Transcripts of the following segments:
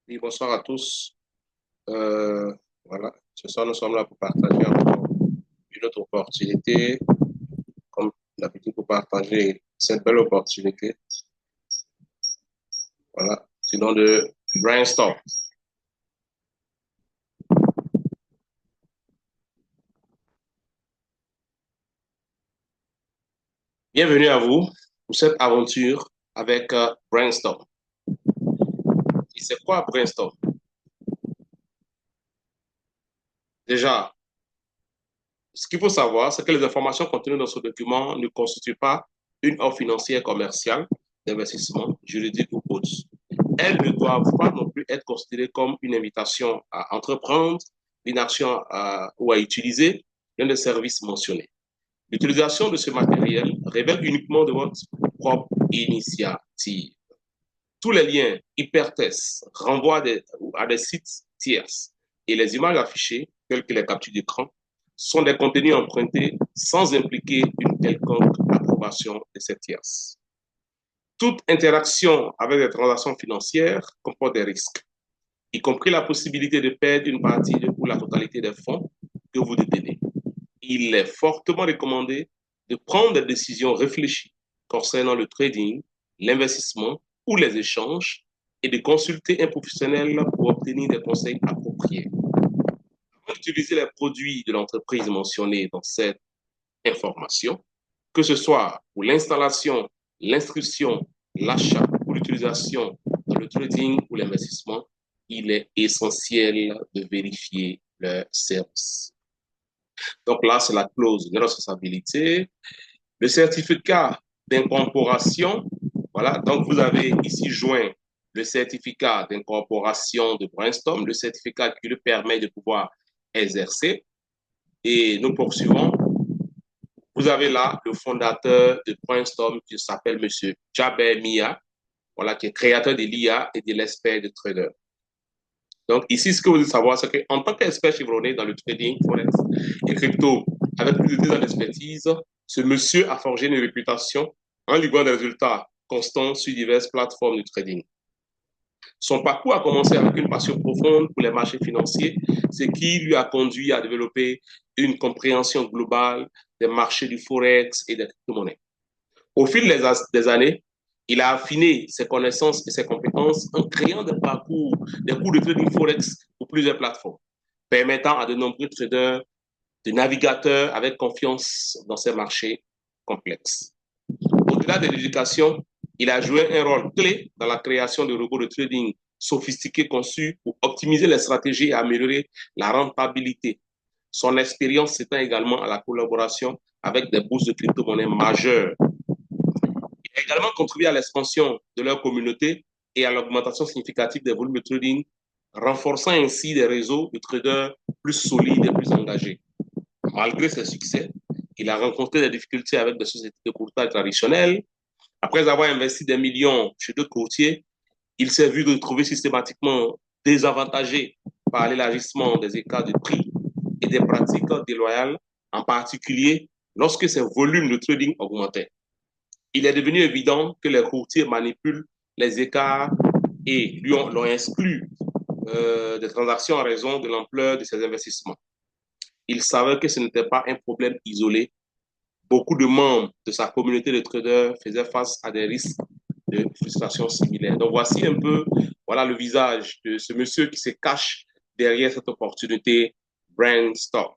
Oui, bonsoir à tous. Euh, voilà, ce soir, nous sommes là pour partager encore une autre opportunité, comme d'habitude, pour partager cette belle opportunité. Voilà, c'est nom de Brainstorm. Bienvenue à vous pour cette aventure avec Brainstorm. Et c'est quoi Brainstorm? Déjà, ce qu'il faut savoir, c'est que les informations contenues dans ce document ne constituent pas une offre financière commerciale, d'investissement, juridique ou autre. Elles ne doivent pas non plus être considérées comme une invitation à entreprendre, une action ou à utiliser l'un des services mentionnés. L'utilisation de ce matériel révèle uniquement de votre propre initiative. Tous les liens hypertextes renvoient à des sites tierces et les images affichées, telles que les captures d'écran, sont des contenus empruntés sans impliquer une quelconque approbation de ces tierces. Toute interaction avec des transactions financières comporte des risques, y compris la possibilité de perdre une partie ou la totalité des fonds que vous détenez. Il est fortement recommandé de prendre des décisions réfléchies concernant le trading, l'investissement ou les échanges et de consulter un professionnel pour obtenir des conseils appropriés. Avant d'utiliser les produits de l'entreprise mentionnée dans cette information, que ce soit pour l'installation, l'inscription, l'achat ou l'utilisation dans le trading ou l'investissement, il est essentiel de vérifier leur service. Donc là, c'est la clause de responsabilité. Le certificat d'incorporation, voilà, donc vous avez ici joint le certificat d'incorporation de Brainstorm, le certificat qui lui permet de pouvoir exercer. Et nous poursuivons. Vous avez là le fondateur de Brainstorm qui s'appelle M. Jaber Mia, voilà, qui est créateur de l'IA et de l'expert de trader. Donc ici, ce que vous devez savoir, c'est qu'en tant qu'expert chevronné dans le trading, forex et crypto, avec plus de 10 ans d'expertise, ce monsieur a forgé une réputation en livrant des résultats constants sur diverses plateformes de trading. Son parcours a commencé avec une passion profonde pour les marchés financiers, ce qui lui a conduit à développer une compréhension globale des marchés du forex et des crypto-monnaies. Au fil des années, il a affiné ses connaissances et ses compétences en créant des cours de trading forex pour plusieurs plateformes, permettant à de nombreux traders, de navigateurs avec confiance dans ces marchés complexes. Au-delà de l'éducation, il a joué un rôle clé dans la création de robots de trading sophistiqués conçus pour optimiser les stratégies et améliorer la rentabilité. Son expérience s'étend également à la collaboration avec des bourses de crypto-monnaies majeures. Il a également contribué à l'expansion de leur communauté et à l'augmentation significative des volumes de trading, renforçant ainsi des réseaux de traders plus solides et plus engagés. Malgré ses succès, il a rencontré des difficultés avec des sociétés de courtage traditionnelles. Après avoir investi des millions chez d'autres courtiers, il s'est vu retrouver systématiquement désavantagé par l'élargissement des écarts de prix et des pratiques déloyales, en particulier lorsque ses volumes de trading augmentaient. Il est devenu évident que les courtiers manipulent les écarts et l'ont exclu des transactions en raison de l'ampleur de ses investissements. Il savait que ce n'était pas un problème isolé. Beaucoup de membres de sa communauté de traders faisaient face à des risques de frustration similaires. Donc voici un peu voilà, le visage de ce monsieur qui se cache derrière cette opportunité Brainstorm.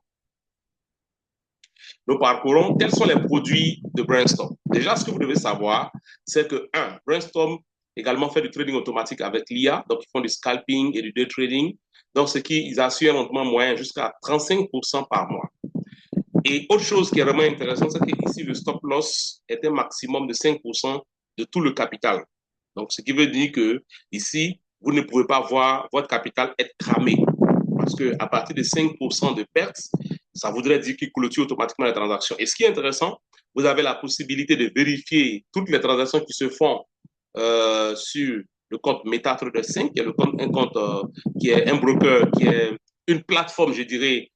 Nous parcourons quels sont les produits de Brainstorm. Déjà, ce que vous devez savoir, c'est que, un, Brainstorm également fait du trading automatique avec l'IA, donc ils font du scalping et du day trading, donc ce qui ils assurent un rendement moyen jusqu'à 35% par mois. Et autre chose qui est vraiment intéressante, c'est qu'ici, le stop loss est un maximum de 5% de tout le capital. Donc, ce qui veut dire que ici, vous ne pouvez pas voir votre capital être cramé. Parce qu'à partir de 5% de pertes, ça voudrait dire qu'il clôture automatiquement les transactions. Et ce qui est intéressant, vous avez la possibilité de vérifier toutes les transactions qui se font sur le compte MetaTrader 5, qui est un compte qui est un broker, qui est une plateforme, je dirais,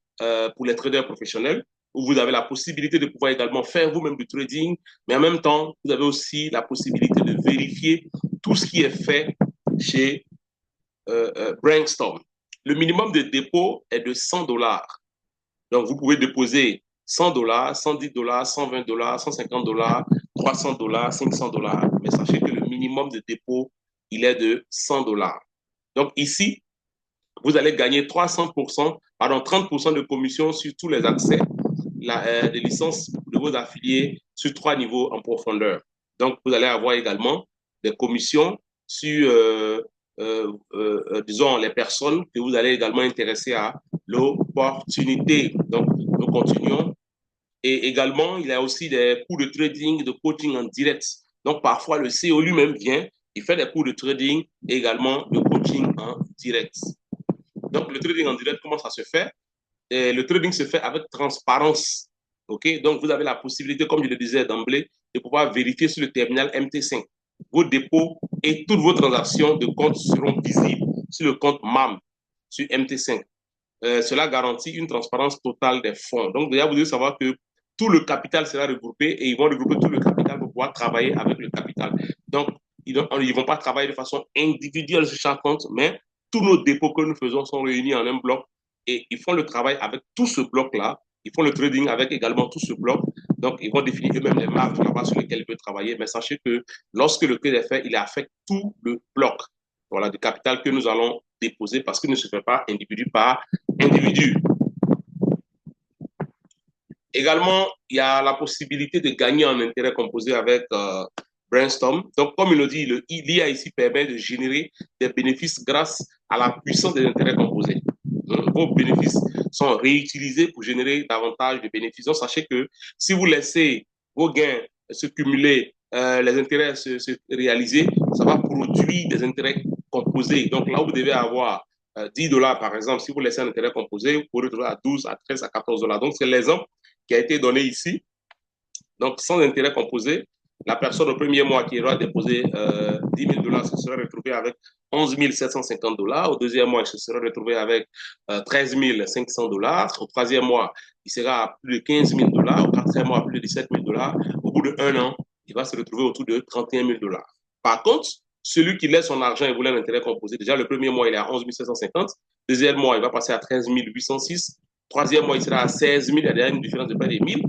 pour les traders professionnels, où vous avez la possibilité de pouvoir également faire vous-même du trading, mais en même temps, vous avez aussi la possibilité de vérifier tout ce qui est fait chez Brainstorm. Le minimum de dépôt est de $100. Donc, vous pouvez déposer $100, $110, $120, $150, $300, $500. Mais sachez que le minimum de dépôt, il est de $100. Donc, ici, vous allez gagner 300%, pardon, 30% de commission sur tous les accès des licences de vos affiliés sur 3 niveaux en profondeur. Donc, vous allez avoir également des commissions sur, disons, les personnes que vous allez également intéresser à l'opportunité. Donc, nous continuons. Et également, il y a aussi des cours de trading, de coaching en direct. Donc, parfois, le CEO lui-même vient, il fait des cours de trading et également de coaching en direct. Donc, le trading en direct, comment ça se fait? Et le trading se fait avec transparence. OK? Donc, vous avez la possibilité, comme je le disais d'emblée, de pouvoir vérifier sur le terminal MT5 vos dépôts et toutes vos transactions de compte seront visibles sur le compte MAM, sur MT5. Cela garantit une transparence totale des fonds. Donc, déjà, vous devez savoir que tout le capital sera regroupé et ils vont regrouper tout le capital pour pouvoir travailler avec le capital. Donc, ils ne vont pas travailler de façon individuelle sur chaque compte, mais tous nos dépôts que nous faisons sont réunis en un bloc et ils font le travail avec tout ce bloc-là. Ils font le trading avec également tout ce bloc. Donc, ils vont définir eux-mêmes les marges là-bas sur lesquelles ils peuvent travailler. Mais sachez que lorsque le trade est fait, il affecte tout le bloc, voilà, du capital que nous allons déposer parce qu'il ne se fait pas individu par individu. Également, il y a la possibilité de gagner en intérêt composé avec Brainstorm. Donc, comme il le dit, l'IA ici permet de générer des bénéfices grâce à la puissance des intérêts composés. Vos bénéfices sont réutilisés pour générer davantage de bénéfices. Donc, sachez que si vous laissez vos gains se cumuler, les intérêts se réaliser, ça va produire des intérêts composés. Donc, là où vous devez avoir $10, par exemple, si vous laissez un intérêt composé, vous pourrez retrouver à 12, à 13, à $14. Donc, c'est l'exemple qui a été donné ici. Donc, sans intérêt composé, la personne au premier mois qui aura déposé $10 000 se sera retrouvée avec 11 750 $. Au deuxième mois, il se sera retrouvé avec 13 500 $. Au troisième mois, il sera à plus de 15 000 $. Au quatrième mois, à plus de 17 000 $. Au bout d'un an, il va se retrouver autour de 31 000 $. Par contre, celui qui laisse son argent et voulait un intérêt composé, déjà le premier mois, il est à 11 750. Deuxième mois, il va passer à 13 806. Troisième mois, il sera à 16 000. Il y a une différence de près de 1000.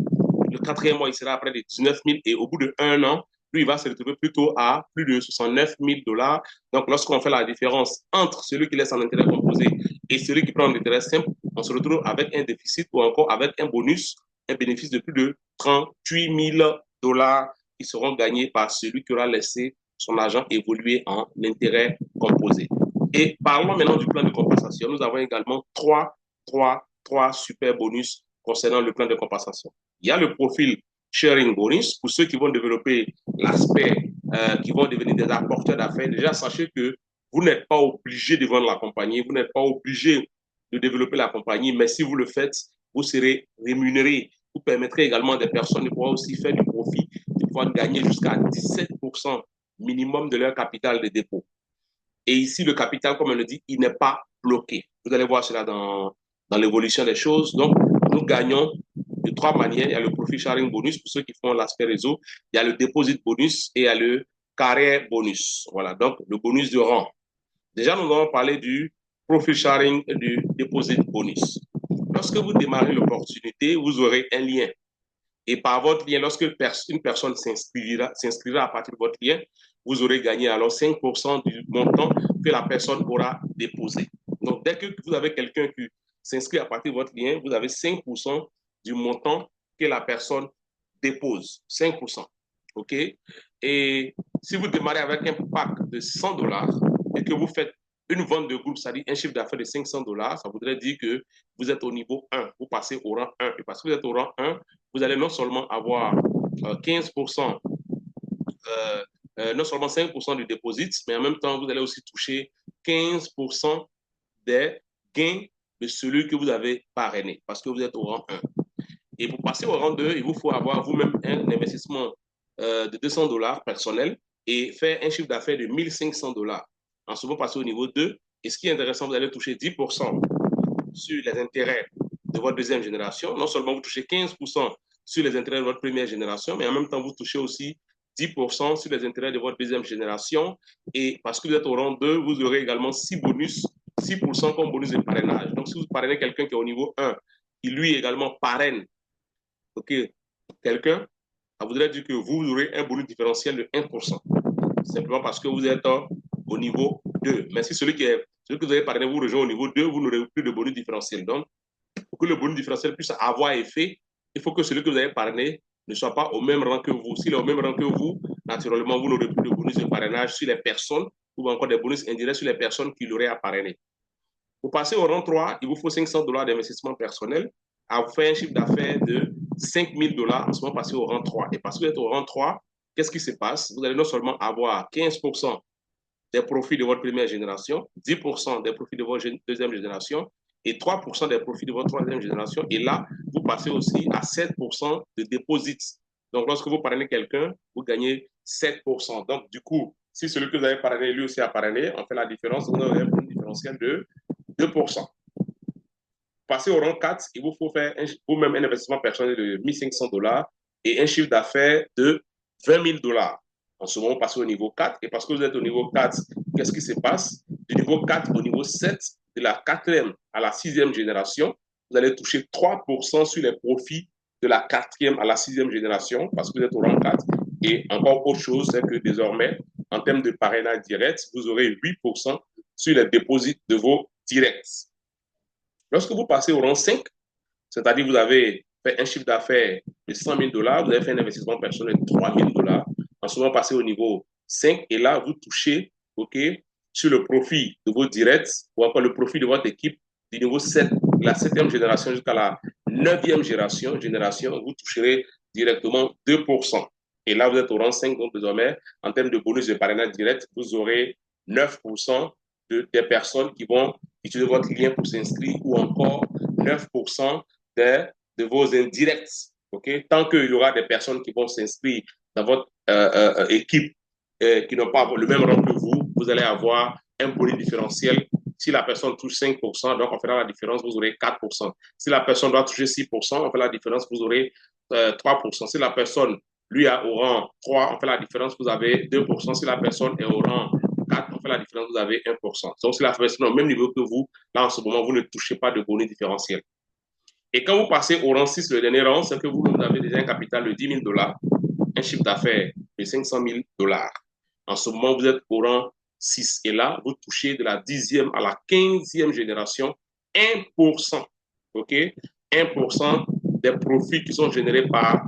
Le quatrième mois, il sera à près de 19 000. Et au bout d'un an, lui, il va se retrouver plutôt à plus de 69 000 $. Donc, lorsqu'on fait la différence entre celui qui laisse un intérêt composé et celui qui prend un intérêt simple, on se retrouve avec un déficit ou encore avec un bonus, un bénéfice de plus de 38 000 $ qui seront gagnés par celui qui aura laissé son argent évoluer en intérêt composé. Et parlons maintenant du plan de compensation. Nous avons également trois super bonus concernant le plan de compensation. Il y a le profil sharing bonus pour ceux qui vont développer l'aspect, qui vont devenir des apporteurs d'affaires. Déjà, sachez que vous n'êtes pas obligé de vendre la compagnie, vous n'êtes pas obligé de développer la compagnie, mais si vous le faites, vous serez rémunéré. Vous permettrez également à des personnes de pouvoir aussi faire du profit, de pouvoir gagner jusqu'à 17% minimum de leur capital de dépôt. Et ici, le capital, comme on le dit, il n'est pas bloqué. Vous allez voir cela dans l'évolution des choses. Donc, nous gagnons de 3 manières. Il y a le profit sharing bonus pour ceux qui font l'aspect réseau. Il y a le deposit bonus et il y a le carrière bonus. Voilà, donc le bonus de rang. Déjà, nous allons parler du profit sharing et du deposit bonus. Lorsque vous démarrez l'opportunité, vous aurez un lien. Et par votre lien, lorsque une personne s'inscrira à partir de votre lien, vous aurez gagné alors 5% du montant que la personne aura déposé. Donc, dès que vous avez quelqu'un qui s'inscrit à partir de votre lien, vous avez 5% du montant que la personne dépose. 5%. OK? Et si vous démarrez avec un pack de $100 et que vous faites une vente de groupe, c'est-à-dire un chiffre d'affaires de $500, ça voudrait dire que vous êtes au niveau 1, vous passez au rang 1. Et parce que vous êtes au rang 1, vous allez non seulement avoir 15%, non seulement 5% du déposit, mais en même temps, vous allez aussi toucher 15% des gains de celui que vous avez parrainé, parce que vous êtes au rang 1. Et pour passer au rang 2, il vous faut avoir vous-même un investissement de $200 personnel et faire un chiffre d'affaires de $1 500. Ensuite, vous passez au niveau 2. Et ce qui est intéressant, vous allez toucher 10% sur les intérêts de votre deuxième génération. Non seulement vous touchez 15% sur les intérêts de votre première génération, mais en même temps, vous touchez aussi 10% sur les intérêts de votre deuxième génération. Et parce que vous êtes au rang 2, vous aurez également 6 bonus, 6% comme bonus de parrainage. Donc, si vous parrainez quelqu'un qui est au niveau 1, qui lui également parraine, OK, quelqu'un, ça voudrait dire que vous aurez un bonus différentiel de 1%, simplement parce que vous êtes au niveau 2. Mais si celui que vous avez parrainé vous rejoint au niveau 2, vous n'aurez plus de bonus différentiel. Donc, pour que le bonus différentiel puisse avoir effet, il faut que celui que vous avez parrainé ne soit pas au même rang que vous. S'il est au même rang que vous, naturellement, vous n'aurez plus de bonus de parrainage sur les personnes ou encore des bonus indirects sur les personnes qui l'auraient à parrainer. Pour passer au rang 3, il vous faut $500 d'investissement personnel à vous faire un chiffre d'affaires de $5,000 en ce moment passé au rang 3. Et parce que vous êtes au rang 3, qu'est-ce qui se passe? Vous allez non seulement avoir 15% des profits de votre première génération, 10% des profits de votre deuxième génération et 3% des profits de votre troisième génération. Et là, vous passez aussi à 7% de déposit. Donc, lorsque vous parrainez quelqu'un, vous gagnez 7%. Donc, du coup, si celui que vous avez parrainé, lui aussi a parrainé, on fait la différence, vous avez un différentiel de 2%. Passez au rang 4, il vous faut faire vous-même un investissement personnel de $1,500 et un chiffre d'affaires de $20,000. En ce moment, passez au niveau 4. Et parce que vous êtes au niveau 4, qu'est-ce qui se passe? Du niveau 4 au niveau 7, de la quatrième à la sixième génération, vous allez toucher 3% sur les profits de la quatrième à la sixième génération parce que vous êtes au rang 4. Et encore autre chose, c'est que désormais, en termes de parrainage direct, vous aurez 8% sur les dépôts de vos directs. Lorsque vous passez au rang 5, c'est-à-dire que vous avez fait un chiffre d'affaires de $100,000, vous avez fait un investissement personnel de $3,000, en ce moment passé au niveau 5, et là, vous touchez, OK, sur le profit de vos directs ou encore le profit de votre équipe du niveau 7, la septième génération jusqu'à la neuvième génération, vous toucherez directement 2%. Et là, vous êtes au rang 5, donc désormais, en termes de bonus de parrainage direct, vous aurez 9% des personnes qui vont utiliser votre lien pour s'inscrire ou encore 9% de vos indirects. Okay? Tant qu'il y aura des personnes qui vont s'inscrire dans votre équipe qui n'ont pas le même rang que vous, vous allez avoir un bonus différentiel. Si la personne touche 5%, donc on fera la différence, vous aurez 4%. Si la personne doit toucher 6%, on fait la différence, vous aurez 3%. Si la personne, lui, est au rang 3, on fait la différence, vous avez 2%. Si la personne est au rang 4, on fait la différence, vous avez 1%. Donc, si la personne est au même niveau que vous, là, en ce moment, vous ne touchez pas de bonus différentiel. Et quand vous passez au rang 6, le dernier rang, c'est que vous avez déjà un capital de $10,000, un chiffre d'affaires de $500,000. En ce moment, vous êtes au rang 6. Et là, vous touchez de la 10e à la 15e génération 1%. OK? 1% des profits qui sont générés par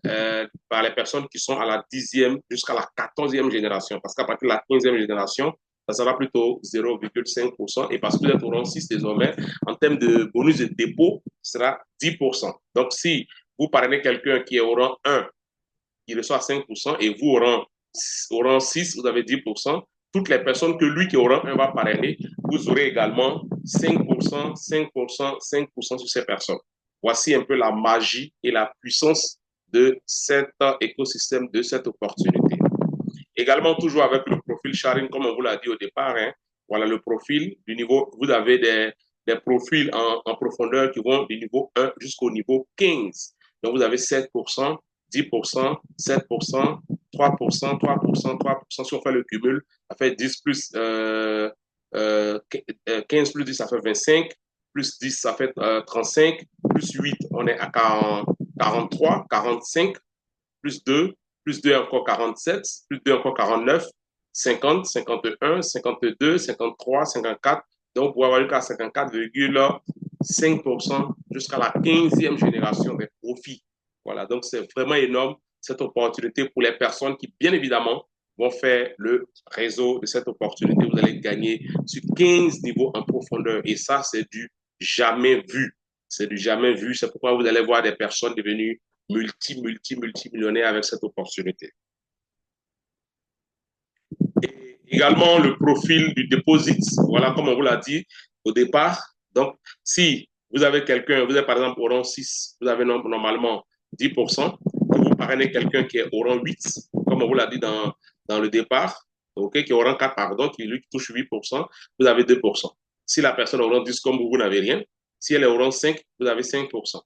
les personnes qui sont à la 10e jusqu'à la 14e génération. Parce qu'à partir de la 15e génération, ça sera plutôt 0,5%. Et parce que vous êtes au rang 6 désormais, en termes de bonus de dépôt, ce sera 10%. Donc, si vous parrainez quelqu'un qui est au rang 1, il reçoit 5%, et vous, au rang 6, vous avez 10%. Toutes les personnes que lui qui est au rang 1 va parrainer, vous aurez également 5%, 5%, 5% sur ces personnes. Voici un peu la magie et la puissance de cet écosystème, de cette opportunité. Également, toujours avec le profil sharing, comme on vous l'a dit au départ, hein, voilà le profil du niveau, vous avez des profils en profondeur qui vont du niveau 1 jusqu'au niveau 15. Donc, vous avez 7%, 10%, 7%, 3%, 3%, 3%. Si on fait le cumul, ça fait 10 plus 15 plus 10, ça fait 25, plus 10, ça fait 35, plus 8, on est à 43, 45, plus 2 encore 47, plus 2 encore 49, 50, 51, 52, 53, 54. Donc, vous avez jusqu'à 54,5% jusqu'à la 15e génération des profits. Voilà, donc c'est vraiment énorme cette opportunité pour les personnes qui, bien évidemment, vont faire le réseau de cette opportunité. Vous allez gagner sur 15 niveaux en profondeur. Et ça, c'est du jamais vu. C'est du jamais vu. C'est pourquoi vous allez voir des personnes devenues multimillionnaires avec cette opportunité. Et également, le profil du deposit. Voilà, comme on vous l'a dit au départ. Donc, si vous avez quelqu'un, vous êtes par exemple au rang 6, vous avez normalement 10%. Vous parrainez quelqu'un qui est au rang 8, comme on vous l'a dit dans le départ, okay, qui est au rang 4, pardon, qui lui touche 8%, vous avez 2%. Si la personne est au rang 10 comme vous, vous n'avez rien. Si elle est au rang 5, vous avez 5%.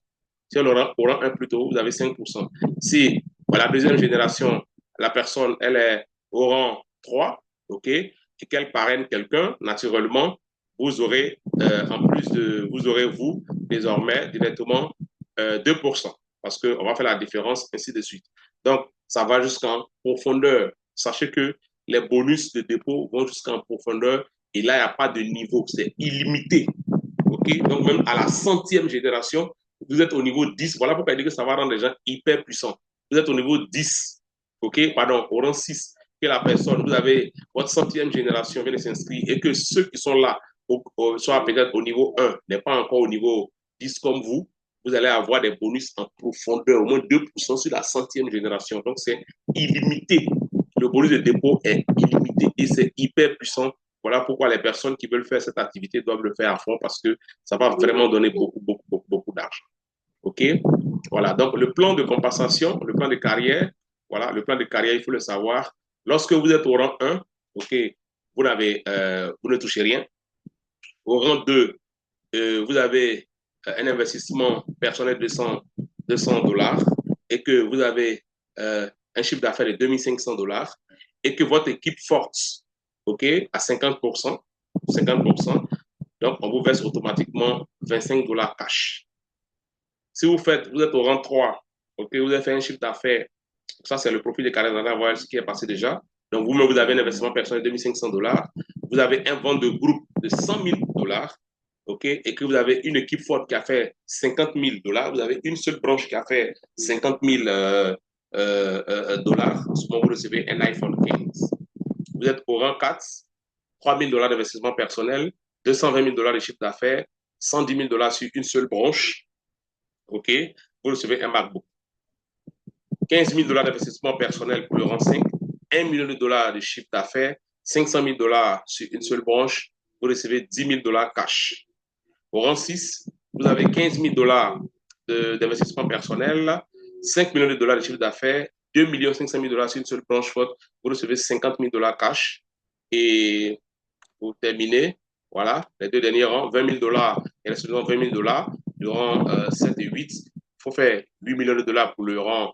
Si elle est au rang 1 plutôt, vous avez 5%. Si la deuxième génération la personne, elle est au rang 3, OK, et qu'elle parraine quelqu'un, naturellement, vous aurez, vous aurez, vous, désormais, directement 2%, parce qu'on va faire la différence, ainsi de suite. Donc, ça va jusqu'en profondeur. Sachez que les bonus de dépôt vont jusqu'en profondeur, et là, il n'y a pas de niveau, c'est illimité. OK? Donc, même à la centième génération, vous êtes au niveau 10. Voilà pourquoi il dit que ça va rendre les gens hyper puissants. Vous êtes au niveau 10. OK? Pardon, au rang 6. Que la personne, vous avez votre centième génération vient de s'inscrire et que ceux qui sont là soient peut-être au niveau 1, n'est pas encore au niveau 10 comme vous, vous allez avoir des bonus en profondeur, au moins 2% sur la centième génération. Donc, c'est illimité. Le bonus de dépôt est illimité et c'est hyper puissant. Voilà pourquoi les personnes qui veulent faire cette activité doivent le faire à fond parce que ça va vraiment donner beaucoup d'argent. OK? Voilà. Donc, le plan de compensation, le plan de carrière, voilà, le plan de carrière, il faut le savoir. Lorsque vous êtes au rang 1, OK, vous ne touchez rien. Au rang 2, vous avez un investissement personnel de 200 dollars et que vous avez un chiffre d'affaires de 2500 dollars et que votre équipe forte, OK, à 50%, 50%, donc on vous verse automatiquement 25 dollars cash. Si vous êtes au rang 3, OK, vous avez fait un chiffre d'affaires, ça c'est le profil de Canada, voilà ce qui est passé déjà. Donc vous-même, vous avez un investissement personnel de 2500 dollars, vous avez un vente de groupe de 100 000 dollars, OK, et que vous avez une équipe forte qui a fait 50 000 dollars, vous avez une seule branche qui a fait 50 000 dollars, en ce moment vous recevez un iPhone 15. Vous êtes au rang 4, 3 000 dollars d'investissement personnel, 220 000 dollars de chiffre d'affaires, 110 000 dollars sur une seule branche, OK, vous recevez un MacBook. 15 000 dollars d'investissement personnel pour le rang 5, 1 million de dollars de chiffre d'affaires, 500 000 dollars sur une seule branche, vous recevez 10 000 dollars cash. Au rang 6, vous avez 15 000 dollars d'investissement personnel, 5 millions de dollars de chiffre d'affaires, 2 500 000 dollars sur une seule branche forte, vous recevez 50 000 dollars cash. Et pour terminer, voilà, les deux derniers rangs, 20 000 dollars et les seconds 20 000 dollars, le rang 7 et 8. Il faut faire 8 millions de dollars pour le rang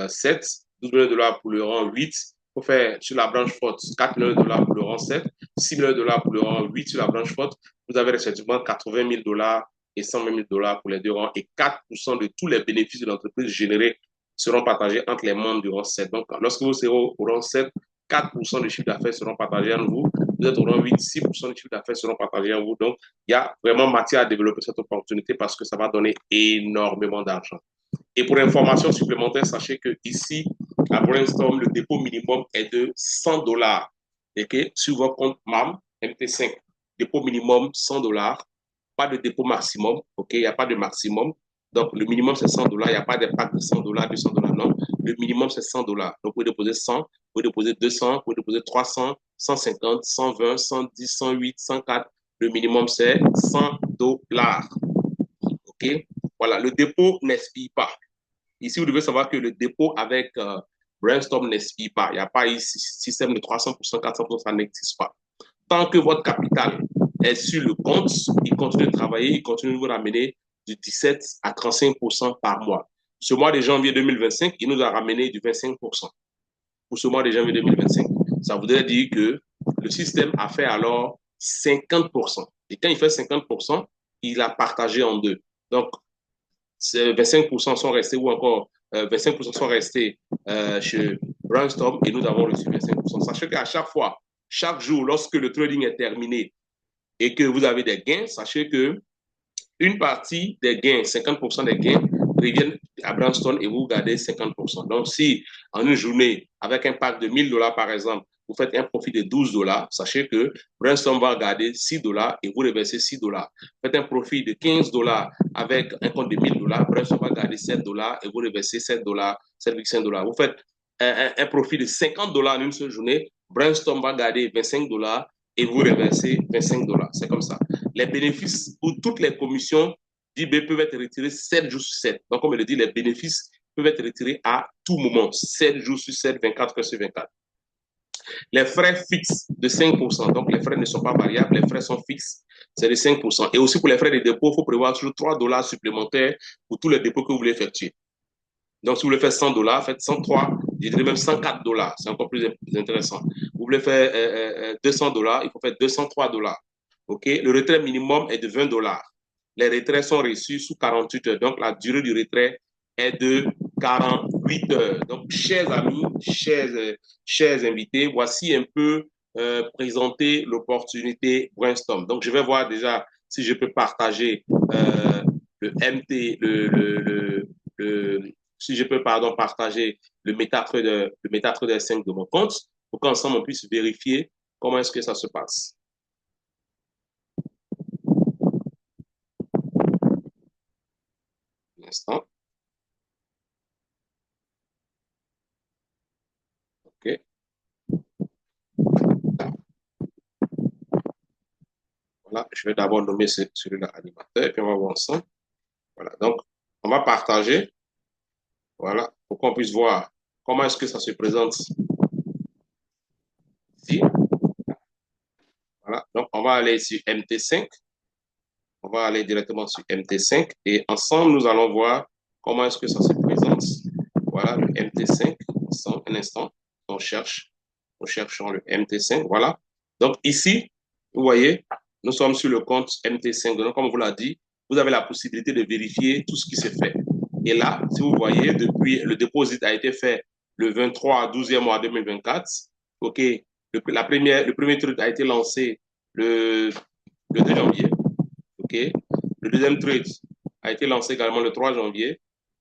7, 12 millions de dollars pour le rang 8. Il faut faire sur la branche forte 4 millions de dollars pour le rang 7, 6 millions de dollars pour le rang 8 sur la branche forte. Vous avez respectivement 80 000 dollars et 120 000 dollars pour les deux rangs et 4% de tous les bénéfices de l'entreprise générés seront partagés entre les membres du rang 7. Donc, lorsque vous serez au rang 7, 4% du chiffre d'affaires seront partagés en vous. Vous êtes au rang 8, 6% du chiffre d'affaires seront partagés en vous. Donc, il y a vraiment matière à développer cette opportunité parce que ça va donner énormément d'argent. Et pour information supplémentaire, sachez que ici, à Brainstorm, le dépôt minimum est de 100 dollars. Et que sur votre compte MAM, MT5, dépôt minimum 100 dollars, pas de dépôt maximum, OK, il n'y a pas de maximum. Donc, le minimum, c'est 100 dollars. Il n'y a pas de pack de 100 dollars, 200 dollars, non. Le minimum, c'est 100 dollars. Donc, vous pouvez déposer 100, vous pouvez déposer 200, vous pouvez déposer 300, 150, 120, 110, 108, 104. Le minimum, c'est 100 dollars. OK? Voilà, le dépôt n'expire pas. Ici, vous devez savoir que le dépôt avec Brainstorm n'expire pas. Il n'y a pas un système de 300%, 400%, ça n'existe pas. Tant que votre capital est sur le compte, il continue de travailler, il continue de vous ramener de 17 à 35% par mois. Ce mois de janvier 2025, il nous a ramené du 25%. Pour ce mois de janvier 2025, ça voudrait dire que le système a fait alors 50%. Et quand il fait 50%, il a partagé en deux. Donc, 25% sont restés ou encore 25% sont restés chez Brainstorm et nous avons reçu 25%. Sachez qu'à chaque fois, chaque jour, lorsque le trading est terminé et que vous avez des gains, sachez que une partie des gains, 50% des gains, reviennent à Brainstorm et vous gardez 50%. Donc, si en une journée, avec un pack de 1000 dollars par exemple, vous faites un profit de 12 dollars, sachez que Brainstorm va garder 6 dollars et vous reversez 6 dollars. Faites un profit de 15 dollars avec un compte de 1000 dollars, Brainstorm va garder 7 dollars et vous reversez 7 dollars, 7,5 dollars. Vous faites un profit de 50 dollars en une seule journée, Brainstorm va garder 25 dollars et vous reversez 25 dollars. C'est comme ça. Les bénéfices ou toutes les commissions d'eBay peuvent être retirées 7 jours sur 7. Donc, comme je le dis, les bénéfices peuvent être retirés à tout moment, 7 jours sur 7, 24 heures sur 24. Les frais fixes de 5%, donc les frais ne sont pas variables, les frais sont fixes, c'est de 5%. Et aussi pour les frais de dépôt, il faut prévoir toujours 3 dollars supplémentaires pour tous les dépôts que vous voulez effectuer. Donc, si vous voulez faire 100 dollars, faites 103 Je dirais même 104 dollars. C'est encore plus intéressant. Vous voulez faire 200 dollars, il faut faire 203 dollars. OK? Le retrait minimum est de 20 dollars. Les retraits sont reçus sous 48 heures. Donc, la durée du retrait est de 48 heures. Donc, chers amis, chers invités, voici un peu présenter l'opportunité Brainstorm. Donc, je vais voir déjà si je peux partager le MT, si je peux, pardon, partager le MetaTrader 5 de mon compte pour qu'ensemble on puisse vérifier comment est-ce que ça se passe. Un instant. OK. Voilà, je vais d'abord nommer celui-là animateur et puis on va voir ensemble. Voilà, donc on va partager. Voilà, pour qu'on puisse voir comment est-ce que ça se présente ici. Voilà, donc on va aller sur MT5. On va aller directement sur MT5 et ensemble, nous allons voir comment est-ce que ça se présente. Voilà, le MT5. Ensemble, un instant, on cherche. Nous cherchons le MT5. Voilà. Donc ici, vous voyez, nous sommes sur le compte MT5. Donc, comme on vous l'a dit, vous avez la possibilité de vérifier tout ce qui se fait. Et là, si vous voyez, depuis le dépôt a été fait le 23 12e mois 2024. OK. Le premier truc a été lancé le 2 janvier. OK. Le deuxième trade a été lancé également le 3 janvier.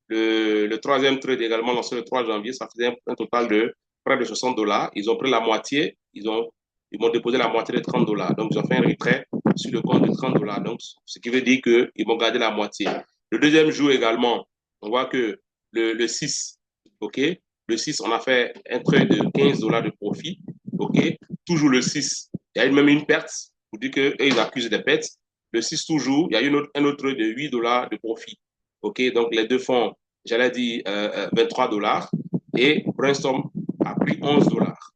Le troisième trade également lancé le 3 janvier. Ça faisait un total de près de 60 dollars. Ils ont pris la moitié. Ils m'ont déposé la moitié de 30 dollars. Donc, ils ont fait un retrait sur le compte de 30 dollars. Donc, ce qui veut dire qu'ils m'ont gardé la moitié. Le deuxième jour également, on voit que le 6, OK, le 6, on a fait un trade de 15 dollars de profit. OK, toujours le 6. Il y a même une perte. Pour dire qu'ils accusent des pertes. Le 6 toujours, il y a un autre de 8 dollars de profit. OK, donc les deux font, j'allais dire, 23 dollars. Et Brainstorm a pris 11 dollars.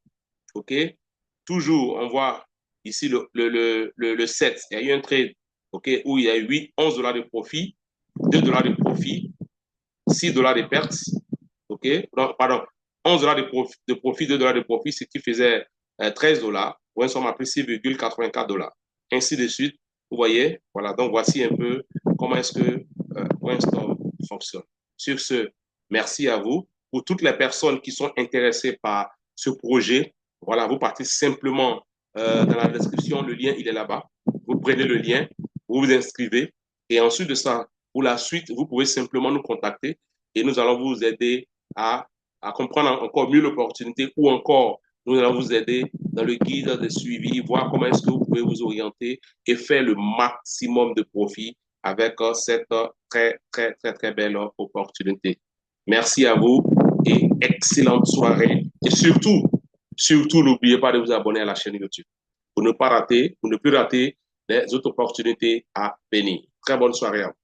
OK, toujours, on voit ici le 7. Il y a eu un trade, OK, où il y a eu 11 dollars de profit, 2 dollars de profit, 6 dollars de pertes. OK, non, pardon, 11 dollars de profit, 2 dollars de profit, ce qui faisait 13 dollars. Brainstorm a pris 6,84 dollars. Ainsi de suite. Vous voyez, voilà, donc voici un peu comment est-ce que Brainstorm fonctionne. Sur ce, merci à vous. Pour toutes les personnes qui sont intéressées par ce projet, voilà, vous partez simplement dans la description, le lien, il est là-bas. Vous prenez le lien, vous vous inscrivez et ensuite de ça, pour la suite, vous pouvez simplement nous contacter et nous allons vous aider à comprendre encore mieux l'opportunité ou encore nous allons vous aider dans le guide de suivi, voir comment est-ce que vous pouvez vous orienter et faire le maximum de profit avec cette très belle opportunité. Merci à vous et excellente soirée. Et surtout, n'oubliez pas de vous abonner à la chaîne YouTube pour ne pas rater, pour ne plus rater les autres opportunités à venir. Très bonne soirée à vous.